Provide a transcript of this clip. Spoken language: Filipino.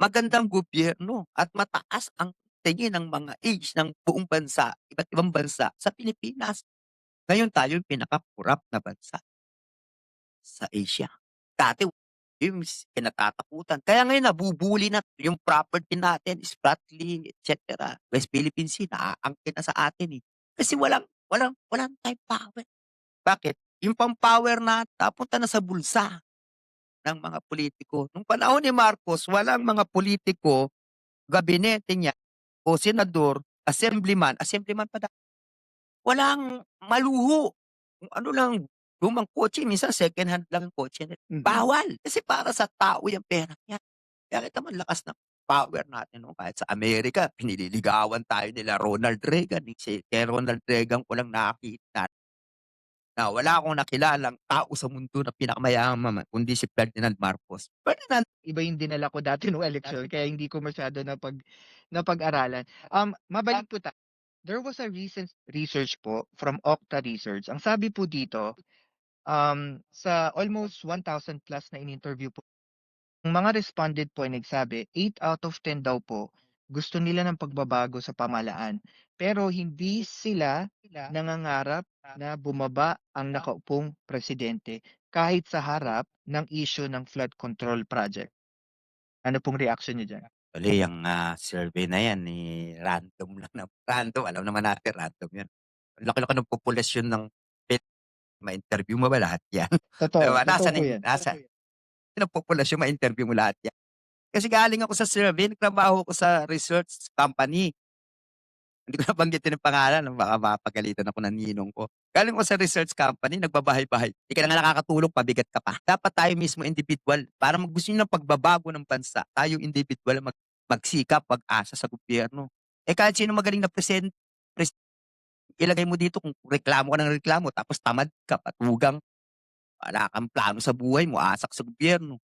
magandang gobyerno at mataas ang tingin ng mga age ng buong bansa, iba't ibang bansa sa Pilipinas. Ngayon tayo yung pinaka-corrupt na bansa sa Asia. Dati yung kinatatakutan. Kaya ngayon nabubuli na yung property natin, Spratly, et cetera. West Philippine Sea, naaangkin na sa atin eh. Kasi walang tayong power. Bakit? Yung pang-power na napunta na sa bulsa ng mga politiko. Nung panahon ni Marcos, walang mga politiko, gabinete niya, o senador, assemblyman pa walang maluho. Kung ano lang, lumang kotse, minsan second hand lang ang kotse nila. Mm. Bawal, kasi para sa tao yung pera niya. Kaya kita mo ang lakas ng power natin 'no, kahit sa Amerika pinililigawan tayo nila Ronald Reagan, eh, kay Ronald Reagan ko lang nakita na wala akong nakilalang tao sa mundo na pinakamayaman kundi si Ferdinand Marcos. Ferdinand Iba yung dinala ko dati nung eleksyon kaya hindi ko masyado napag-aralan. Mabalik po there was a recent research po from Okta Research. Ang sabi po dito, sa almost 1,000 plus na in-interview po, ang mga respondent po ay nagsabi, 8 out of 10 daw po gusto nila ng pagbabago sa pamahalaan. Pero hindi sila nangangarap na bumaba ang nakaupong presidente kahit sa harap ng issue ng flood control project. Ano pong reaction niyo diyan? actually ang, survey na yan, eh, random lang na random alam naman natin random yan. Ang laki-laki ng populasyon ng ma-interview mo ba lahat yan? 'Di ba Totoo po 'yan. nasaan ng populasyon ma-interview mo lahat yan? Kasi galing ako sa survey, nagtrabaho ako sa research company. Hindi ko nabanggitin yung pangalan baka mapagalitan ako ng ninong ko. Galing ako sa research company, nagbabahay-bahay. Di ka na nga nakakatulong, pabigat ka pa. Dapat tayo mismo individual para gusto niyo ng pagbabago ng bansa, tayo individual magsikap, pag-asa sa gobyerno. Eh, kahit sino magaling na pres ilagay mo dito kung reklamo ka ng reklamo tapos tamad ka, patugang, wala kang plano sa buhay mo, asa ka sa gobyerno.